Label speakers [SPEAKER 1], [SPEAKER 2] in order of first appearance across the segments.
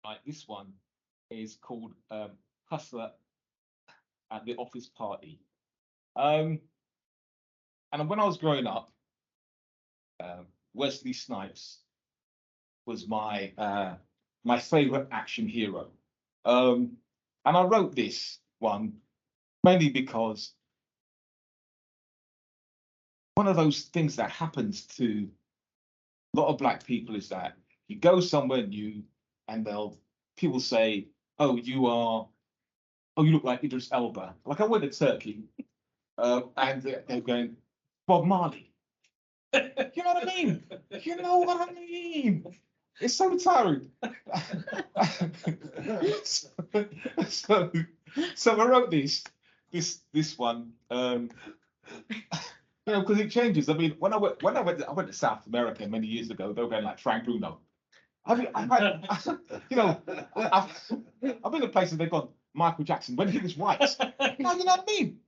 [SPEAKER 1] Right, this one is called Hustler at the Office Party. Um, and when I was growing up, Wesley Snipes was my favorite action hero. Um, and I wrote this one mainly because one of those things that happens to a lot of black people is that you go somewhere new and people say, "Oh, oh, you look like Idris Elba." Like I went to Turkey, and they're going, "Bob Marley." You know what I mean? You know what I mean? It's so tiring. so, so, so I wrote this one, because it changes. I mean, I went to South America many years ago. They were going like Frank Bruno. I've you know, I've, I've been to places they've got Michael Jackson when he was white. Now, you know what I mean?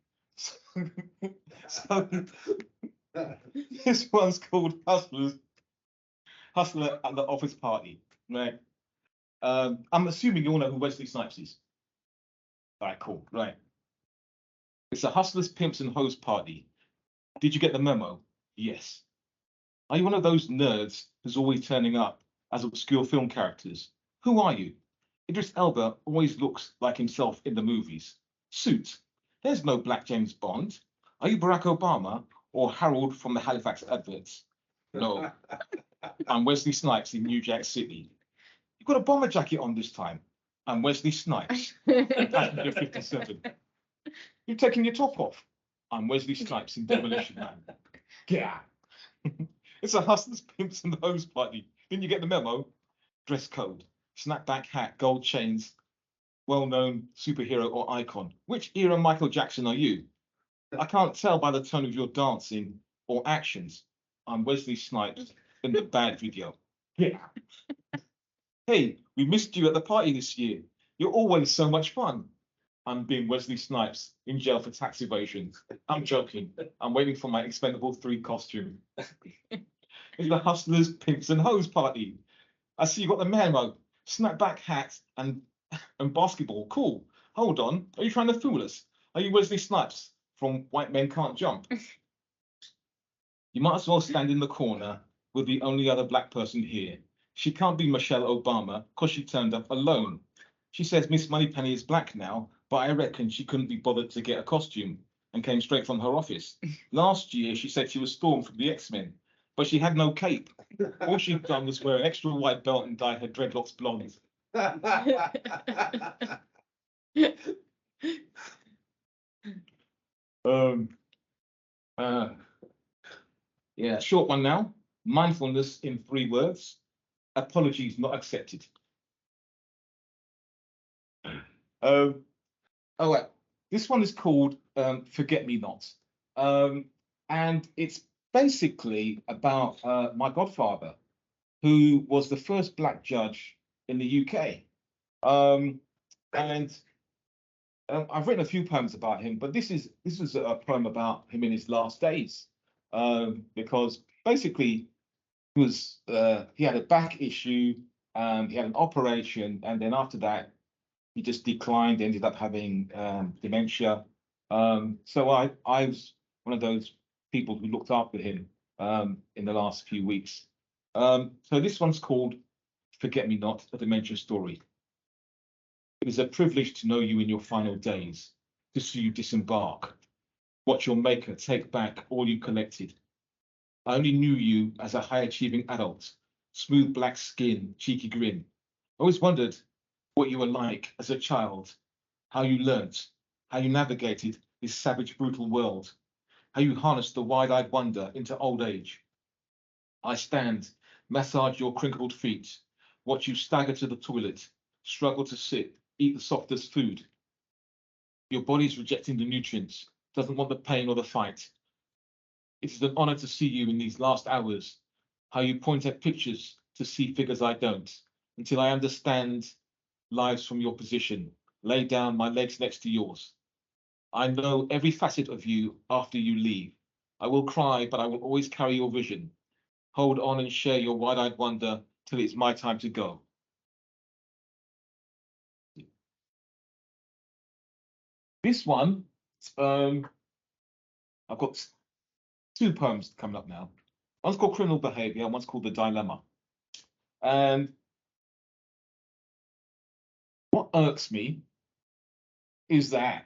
[SPEAKER 1] So, this one's called Hustler at the Office Party. Right. I'm assuming you all know who Wesley Snipes is. All right, cool. Right. It's a hustlers, pimps, and hoes party. Did you get the memo? Yes. Are you one of those nerds who's always turning up as obscure film characters? Who are you? Idris Elba always looks like himself in the movies. Suit. There's no black James Bond. Are you Barack Obama or Harold from the Halifax adverts? No, I'm Wesley Snipes in New Jack City. You've got a bomber jacket on this time. I'm Wesley Snipes, passenger 57. You're taking your top off. I'm Wesley Snipes in Demolition Man. Yeah. It's a hustlers, pimps, and hoes party. Didn't you get the memo? Dress code, snapback hat, gold chains, well-known superhero or icon. Which era Michael Jackson are you? I can't tell by the tone of your dancing or actions. I'm Wesley Snipes in the bad video. Yeah. Hey, we missed you at the party this year. You're always so much fun. I'm being Wesley Snipes in jail for tax evasion. I'm joking. I'm waiting for my Expendable 3 costume. It's the Hustlers, Pimps and Hoes party. I see you got the memo. Snapback hat and basketball. Cool. Hold on. Are you trying to fool us? Are you Wesley Snipes from White Men Can't Jump? You might as well stand in the corner with the only other black person here. She can't be Michelle Obama because she turned up alone. She says Miss Moneypenny is black now, but I reckon she couldn't be bothered to get a costume and came straight from her office. Last year, she said she was Storm from the X-Men, but she had no cape. All she'd done was wear an extra white belt and dye her dreadlocks blonde. um, uh, yeah, short one now. Mindfulness in 3 words. Apologies not accepted. Um, oh, right. This one is called Forget Me Not. Um, and it's basically about my godfather, who was the first black judge in the UK. Um, and I've written a few poems about him, but this is a poem about him in his last days, because basically he had a back issue, he had an operation, and then after that he just declined, ended up having dementia. So I was one of those people who looked after him in the last few weeks. So this one's called Forget Me Not, a Dementia Story. It is a privilege to know you in your final days, to see you disembark, watch your maker take back all you collected. I only knew you as a high-achieving adult, smooth black skin, cheeky grin. I always wondered what you were like as a child, how you learnt, how you navigated this savage, brutal world, how you harnessed the wide-eyed wonder into old age. I stand, massage your crinkled feet, watch you stagger to the toilet, struggle to sit, eat the softest food. Your body's rejecting the nutrients, doesn't want the pain or the fight. It is an honor to see you in these last hours, how you point at pictures to see figures I don't, until I understand lives from your position, lay down my legs next to yours. I know every facet of you after you leave. I will cry, but I will always carry your vision. Hold on and share your wide-eyed wonder till it's my time to go. This one, I've got two poems coming up now. One's called Criminal Behavior, and one's called The Dilemma. And what irks me is that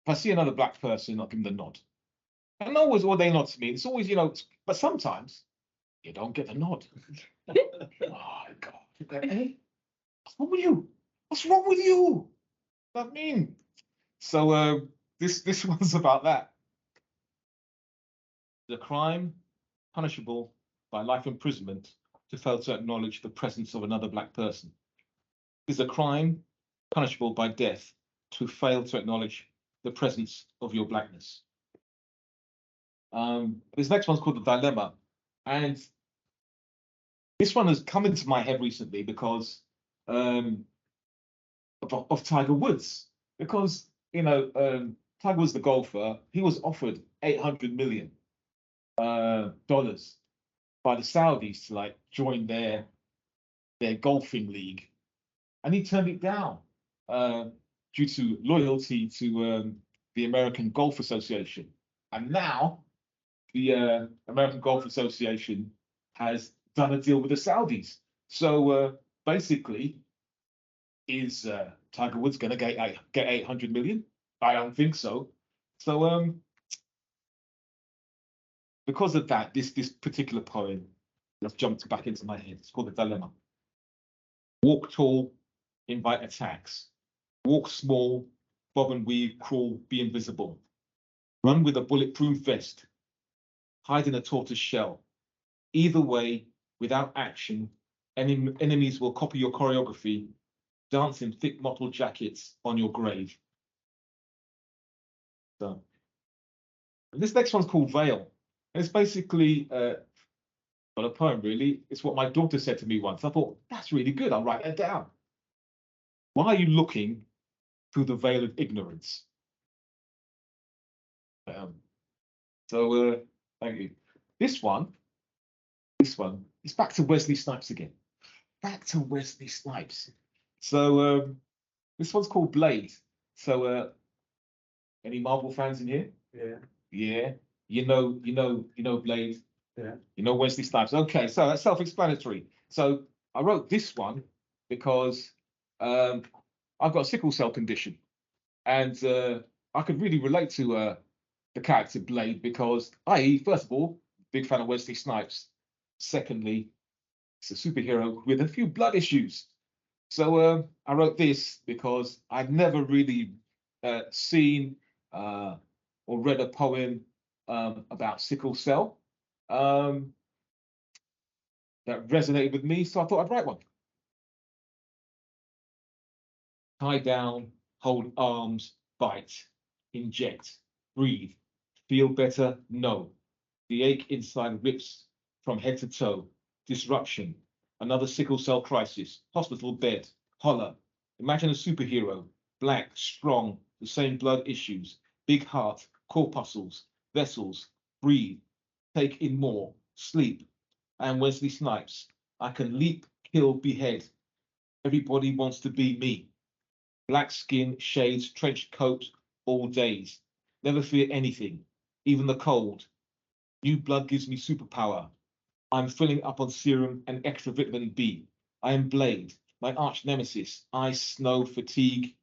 [SPEAKER 1] if I see another black person, I'll give them the nod. And always what they nod to me, it's always, but sometimes you don't get the nod. Oh, God. Hey, what's wrong with you? What's wrong with you? I mean, so this one's about that. The crime punishable by life imprisonment to fail to acknowledge the presence of another black person is a crime punishable by death to fail to acknowledge the presence of your blackness. This next one's called The Dilemma, and this one has come into my head recently because of Tiger Woods, because Tiger Woods, the golfer, he was offered $800 million dollars by the Saudis to join their golfing league, and he turned it down due to loyalty to the American Golf Association. And now the American Golf Association has done a deal with the Saudis. So basically, is Tiger Woods going to get 800 million? I don't think so. So because of that, this particular poem has jumped back into my head. It's called The Dilemma. Walk tall, invite attacks. Walk small, bob and weave, crawl, be invisible. Run with a bulletproof vest. Hide in a tortoise shell. Either way, without action, enemies will copy your choreography, dance in thick mottled jackets on your grave. So, this next one's called Veil. And it's basically not a poem, really. It's what my daughter said to me once. I thought, that's really good. I'll write that down. Why are you looking through the veil of ignorance? Thank you. This one is back to Wesley Snipes again. Back to Wesley Snipes. So this one's called Blade. So any Marvel fans in here?
[SPEAKER 2] Yeah.
[SPEAKER 1] Yeah. You know Blade.
[SPEAKER 2] Yeah.
[SPEAKER 1] You know Wesley Snipes. Okay, so that's self-explanatory. So I wrote this one because I've got a sickle cell condition, and I could really relate to the character Blade because first of all, big fan of Wesley Snipes. Secondly, it's a superhero with a few blood issues. So I wrote this because I've never really seen or read a poem about sickle cell that resonated with me, so I thought I'd write one. Tie down, hold arms, bite, inject, breathe, feel better, no. The ache inside rips from head to toe, disruption, another sickle cell crisis, hospital bed, holler. Imagine a superhero, black, strong, the same blood issues, big heart, corpuscles, vessels, breathe, take in more, sleep. I am Wesley Snipes. I can leap, kill, behead. Everybody wants to be me. Black skin, shades, trench coat, all days. Never fear anything, even the cold. New blood gives me superpower. I'm filling up on serum and extra vitamin B. I am Blade, my arch nemesis. Ice, snow, fatigue.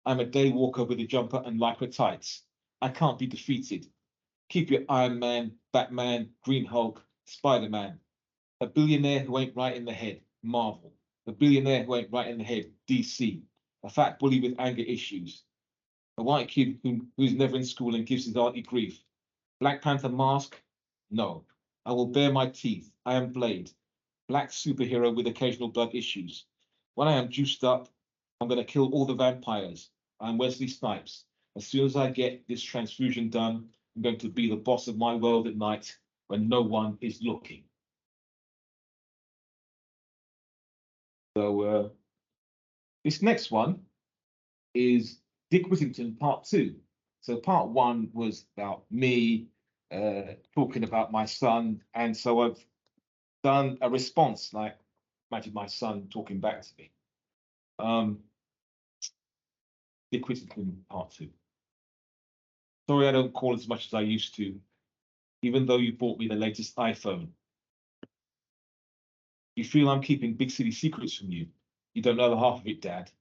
[SPEAKER 1] I'm a day walker with a jumper and lycra tights. I can't be defeated. Keep your Iron Man, Batman, Green Hulk, Spider-Man. A billionaire who ain't right in the head, Marvel. A billionaire who ain't right in the head, DC. A fat bully with anger issues. A white kid who's never in school and gives his auntie grief. Black Panther mask? No. I will bare my teeth. I am Blade. Black superhero with occasional blood issues. When I am juiced up, I'm going to kill all the vampires. I'm Wesley Snipes. As soon as I get this transfusion done, I'm going to be the boss of my world at night when no one is looking. So this next one is Dick Whittington Part 2. So Part 1 was about me talking about my son, and so I've done a response, like imagine my son talking back to me. Liquidity Part 2. Sorry I don't call as much as I used to, even though you bought me the latest iPhone. You feel I'm keeping big city secrets from you. You don't know the half of it, Dad.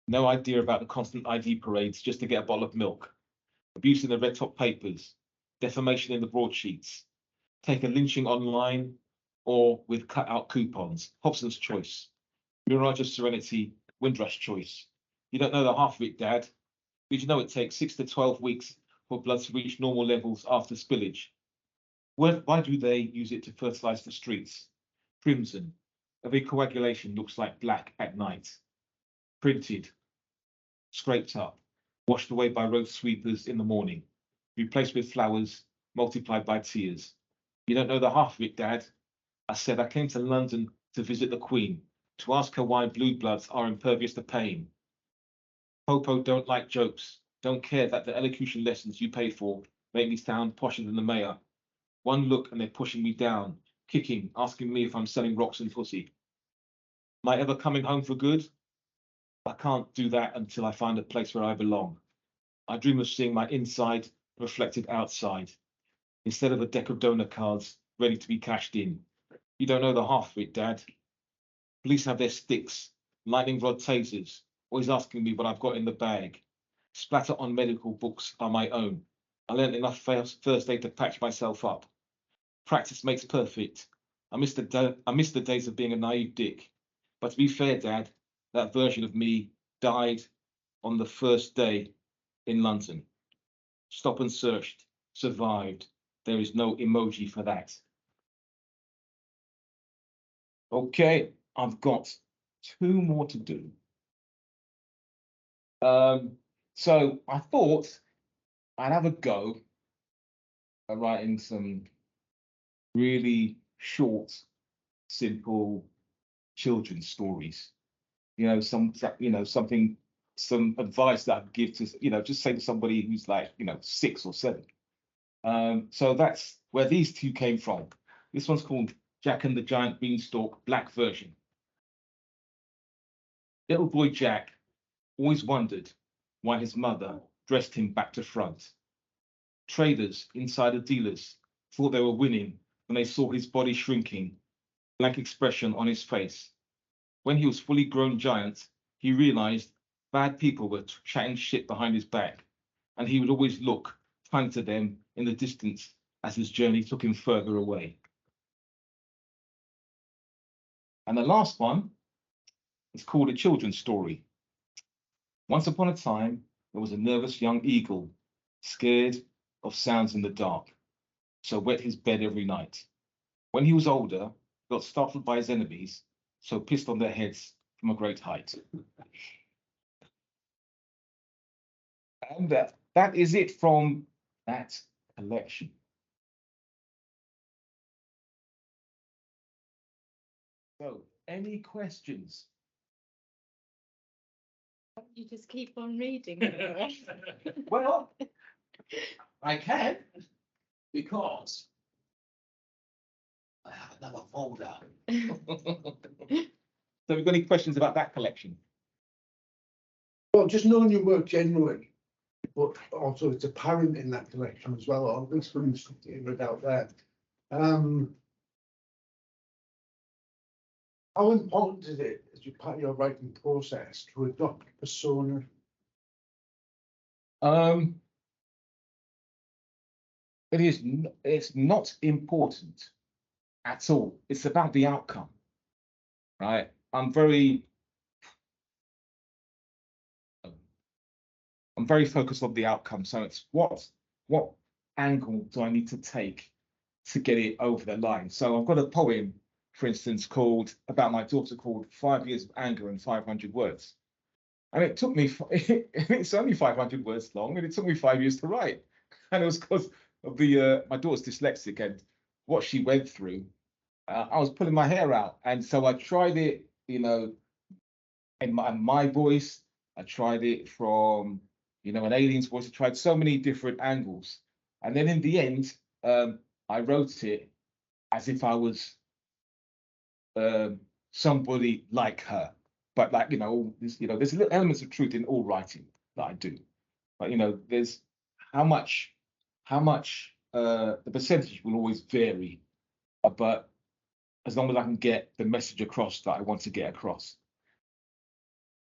[SPEAKER 1] No idea about the constant ID parades just to get a bottle of milk. Abuse in the red top papers. Defamation in the broadsheets. Take a lynching online or with cut-out coupons. Hobson's choice. Mirage of Serenity, Windrush choice. You don't know the half of it, Dad. Did you know it takes 6 to 12 weeks for blood to reach normal levels after spillage? Why do they use it to fertilize the streets? Crimson. Every coagulation looks like black at night. Printed. Scraped up. Washed away by road sweepers in the morning. Replaced with flowers, multiplied by tears. You don't know the half of it, Dad. I said I came to London to visit the Queen, to ask her why blue bloods are impervious to pain. Popo don't like jokes, don't care that the elocution lessons you pay for make me sound posher than the mayor. One look and they're pushing me down, kicking, asking me if I'm selling rocks and pussy. Am I ever coming home for good? I can't do that until I find a place where I belong. I dream of seeing my inside reflected outside, instead of a deck of donor cards ready to be cashed in. You don't know the half of it, Dad. Police have their sticks, lightning rod tasers, always asking me what I've got in the bag. Splatter on medical books are my own. I learned enough first aid to patch myself up. Practice makes perfect. I miss the days of being a naive dick. But to be fair, Dad, that version of me died on the first day in London. Stop and searched, survived. There is no emoji for that. Okay, I've got 2 more to do. So I thought I'd have a go at writing some really short, simple children's stories. Something, some advice that I'd give to, just say to somebody who's like, 6 or 7. So that's where these 2 came from. This one's called Jack and the Giant Beanstalk, black version. Little boy Jack always wondered why his mother dressed him back to front. Traders, insider dealers, thought they were winning when they saw his body shrinking, blank expression on his face. When he was fully grown giant, he realized bad people were chatting shit behind his back, and he would always look kind to them in the distance as his journey took him further away. And the last one is called A Children's Story. Once upon a time, there was a nervous young eagle, scared of sounds in the dark, so wet his bed every night. When he was older, he got startled by his enemies, so pissed on their heads from a great height. And that is it from that collection. So, any questions?
[SPEAKER 2] You just keep on reading.
[SPEAKER 1] Well, I can, because I have another folder. So, have you got any questions about that collection?
[SPEAKER 3] Well, just knowing your work generally, but also it's apparent in that collection as well, or at least from the stuff that you read out there. How important is it, as you part of your writing process, to adopt persona?
[SPEAKER 1] It's not important at all. It's about the outcome, right? I'm very focused on the outcome. So it's what angle do I need to take to get it over the line? So I've got a poem, for instance, about my daughter called 5 Years of Anger and 500 Words. And it took me, it's only 500 words long, and it took me 5 years to write. And it was because of my daughter's dyslexic and what she went through. I was pulling my hair out. And so I tried it, in my voice. I tried it from, an alien's voice. I tried so many different angles. And then in the end, I wrote it as if I was somebody like her. But there's little elements of truth in all writing. that I do. But there's how much the percentage will always vary, but as long as I can get the message across that I want to get across.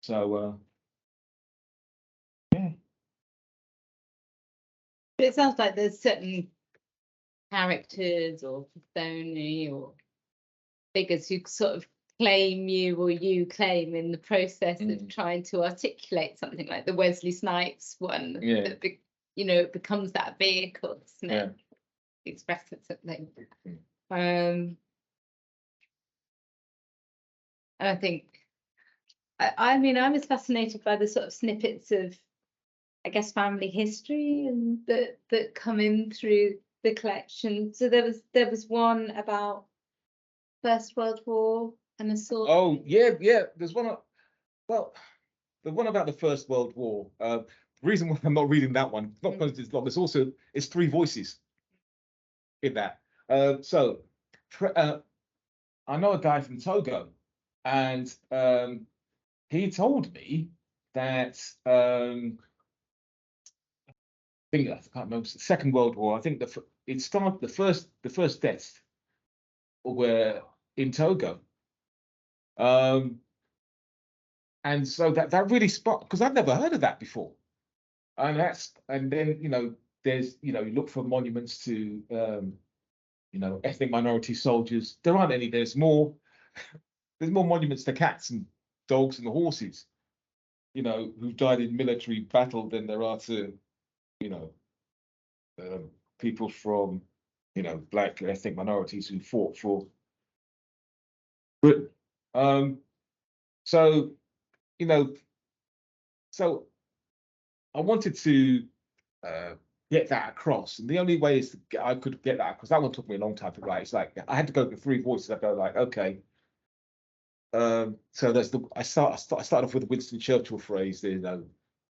[SPEAKER 1] So yeah.
[SPEAKER 2] But it sounds like there's certain characters or persona or figures who sort of claim you or you claim in the process of trying to articulate something like the Wesley Snipes one.
[SPEAKER 1] Yeah.
[SPEAKER 2] That it becomes that vehicle, isn't it?
[SPEAKER 1] Yeah.
[SPEAKER 2] Expressing something. And I think, I mean, I was fascinated by the sort of snippets of, I guess, family history and that come in through the collection. So there was one about First World War and a sort.
[SPEAKER 1] Oh yeah. There's one. Well, the one about the First World War. The reason why I'm not reading that one, not because it's long. It's 3 voices in that. So I know a guy from Togo, and he told me that I think I can't remember the Second World War. I think it started the first deaths were in Togo. And so that really sparked, because I've never heard of that before. And then there's you look for monuments to ethnic minority soldiers. There aren't any. There's more monuments to cats and dogs and horses, who died in military battle than there are to people from black ethnic minorities who fought for Britain. So so I wanted to get that across, and the only way I could get that, because that one took me a long time to write. It's like I had to go for 3 voices. I go like, okay. So there's I started off with the Winston Churchill phrase,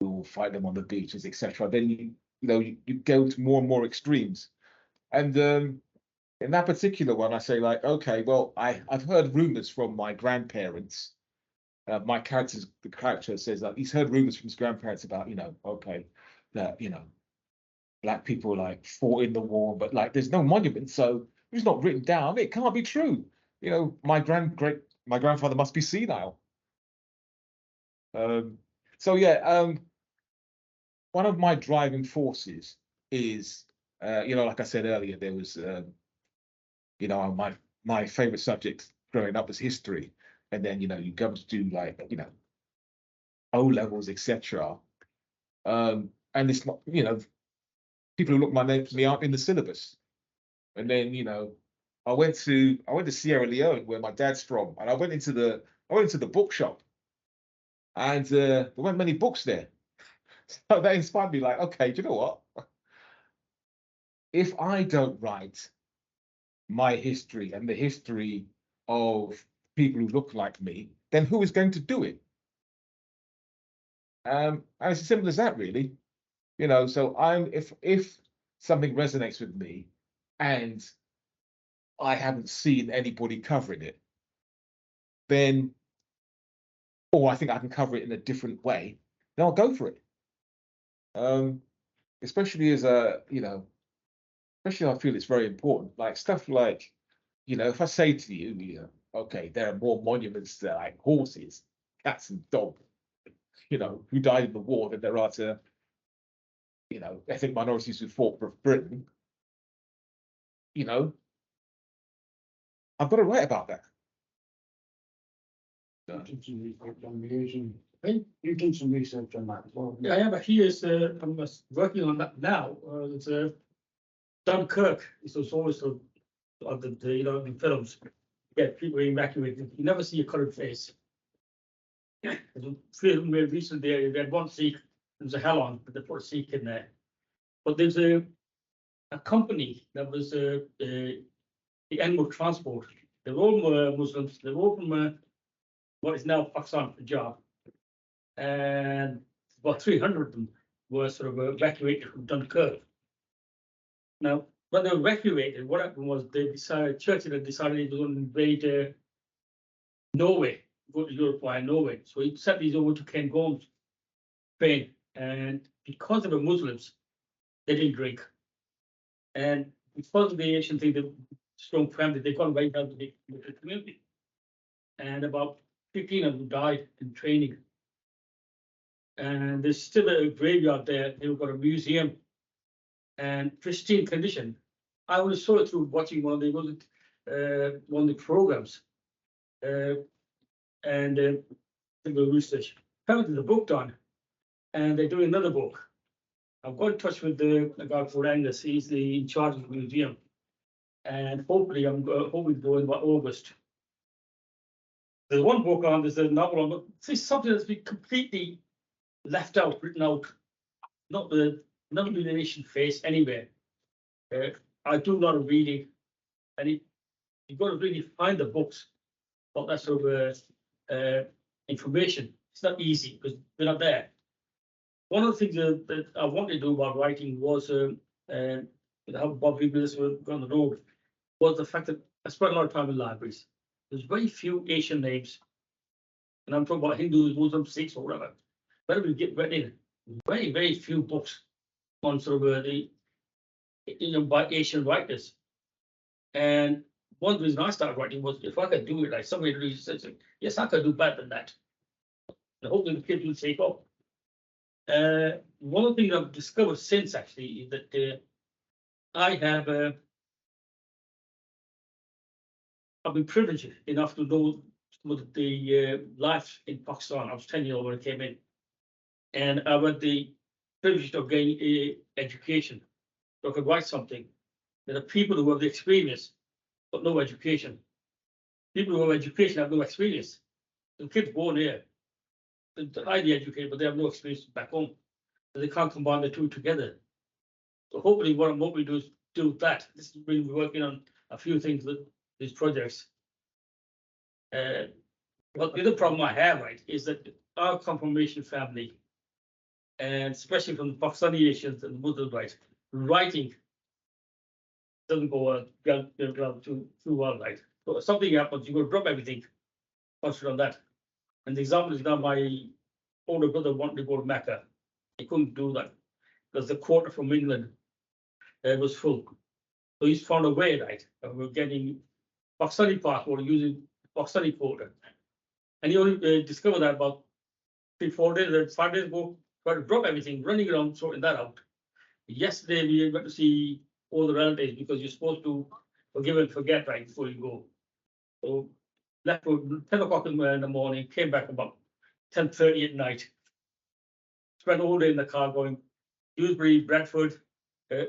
[SPEAKER 1] we'll fight them on the beaches, etc. Then you go to more and more extremes, and in that particular one, I say like, okay, well, I've heard rumors from my grandparents. The character says that he's heard rumors from his grandparents about, okay, that black people like fought in the war, but like there's no monument, so it's not written down. It can't be true. My grandfather must be senile. So yeah, one of my driving forces is, like I said earlier, there was, my favorite subject growing up was history, and then you go to do like O levels, etc. And it's not, people who look me up in the syllabus, and then I went to Sierra Leone, where my dad's from, and I went into the bookshop, and there weren't many books there. So that inspired me, like, okay, do you know what? If I don't write my history and the history of people who look like me, then who is going to do it? And it's as simple as that, really. So if something resonates with me and I haven't seen anybody covering it, then, or I think I can cover it in a different way, then I'll go for it. Especially especially I feel it's very important. Like stuff like, if I say to you, okay, there are more monuments to like horses, cats, and dogs, who died in the war than there are to, ethnic minorities who fought for Britain, I've got to write about that.
[SPEAKER 3] Did some research on the Asian. I think you've done some research on that as well.
[SPEAKER 4] Yeah, I am. But he is. I'm working on that now. It's Dunkirk. It was always of the in films. Yeah, people evacuated. You never see a colored face. Yeah, the film made recently. They had one Sikh. There was a hell on, but they put a Sikh in there. But there's a company that was the animal transport. They're all Muslims. They're all from what is now Pakistan, Punjab. And about 300 of them were sort of evacuated from Dunkirk. Now, when they were evacuated, what happened was Churchill had decided he was going to invade Norway, go to Europe via Norway. So he sent these over to Ken Gomes, Spain, And because they were Muslims, they didn't drink. And because of the Asian thing, the strong family, they got right out of the community. And about 15 of them died in training. And there's still a graveyard there. They've got a museum and pristine condition. I only saw it through watching one of the programs. The research. Apparently the book done, and they're doing another book. I've got in touch with the guy called Angus. He's in charge of the museum, and hopefully I'm hoping to go in by August. There's one book on. There's a novel on. This is something that's been completely left out, written out. Not the nation face anywhere. I do a lot of reading, and you've got to really find the books about that sort of information. It's not easy because they're not there. One of the things that I wanted to do about writing was how Bob Willis were on the road was the fact that I spent a lot of time in libraries. There's very few Asian names, and I'm talking about Hindus, Muslims, Sikhs, or whatever. Whenever you get read in, very, very few books on sort of by Asian writers. And one of the reasons I started writing was if I could do it, like somebody really said, yes, I could do better than that. And hopefully the kids will take up. One of the things I've discovered since actually is that I have I've been privileged enough to know some of the life in Pakistan. I was 10 years old when I came in, and I had the privilege of getting education. So I could write something. There are people who have the experience but no education. People who have education have no experience. The kids born here, they're highly educated, but they have no experience back home. So they can't combine the two together. So hopefully what I'm hoping to do is do that. This is really working on a few things with these projects. But the other problem I have, right, is that our confirmation family, and especially from the Pakistani Asians and the Muslims, right, writing doesn't go too well, right? So if something happens, you got to drop everything, concentrate on that. And the example is now my older brother wanted to go to Mecca. He couldn't do that because the quota from England was full. So he's found a way, right, of getting Pakistani passport using Pakistani quota. And he only discovered that about 3-4 days, 5 days ago, tried to drop everything, running around, sorting that out. Yesterday, we went to see all the relatives because you're supposed to forgive and forget, right, before you go. So left for 10 o'clock in the morning, came back about 10:30 at night. Spent all day in the car going Dewsbury, Bradford,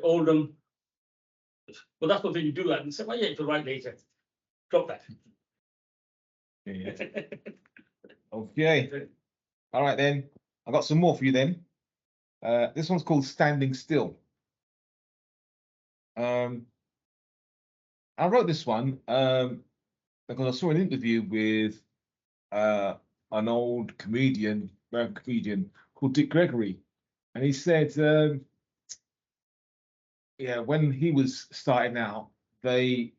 [SPEAKER 4] Oldham. Well, that's what you do that and say, well, yeah, you can write later. Drop that.
[SPEAKER 1] Yeah. Okay. All right then. I got some more for you then. This one's called Standing Still. I wrote this one because I saw an interview with an old comedian, American comedian called Dick Gregory, and he said, yeah, when he was starting out, they,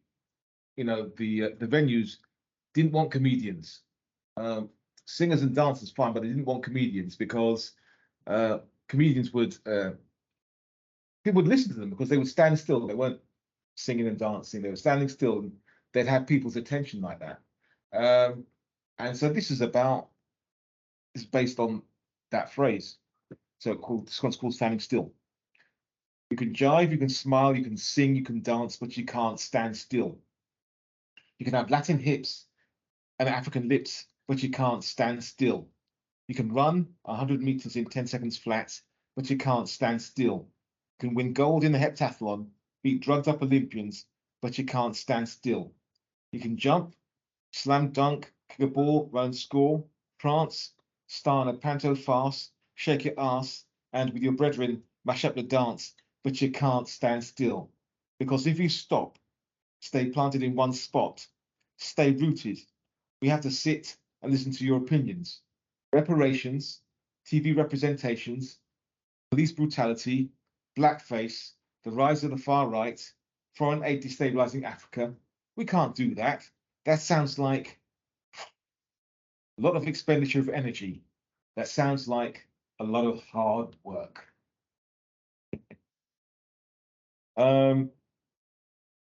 [SPEAKER 1] the venues didn't want comedians. Singers and dancers fine, but they didn't want comedians because comedians would people would listen to them because they would stand still. They weren't singing and dancing. They were standing still, and they'd have people's attention like that. And so this is based on that phrase. So this one's called Standing Still. You can jive, you can smile, you can sing, you can dance, but you can't stand still. You can have Latin hips and African lips, but you can't stand still. You can run 100 meters in 10 seconds flat, but you can't stand still. You can win gold in the heptathlon, beat drugged up Olympians, but you can't stand still. You can jump, slam dunk, kick a ball, run, score, prance, star in a panto farce, shake your ass, and with your brethren mash up the dance, but you can't stand still. Because if you stop, stay planted in one spot, stay rooted, we have to sit and listen to your opinions. Reparations, TV representations, police brutality, blackface, the rise of the far right, foreign aid destabilizing Africa. We can't do that. That sounds like a lot of expenditure of energy. That sounds like a lot of hard work. Um,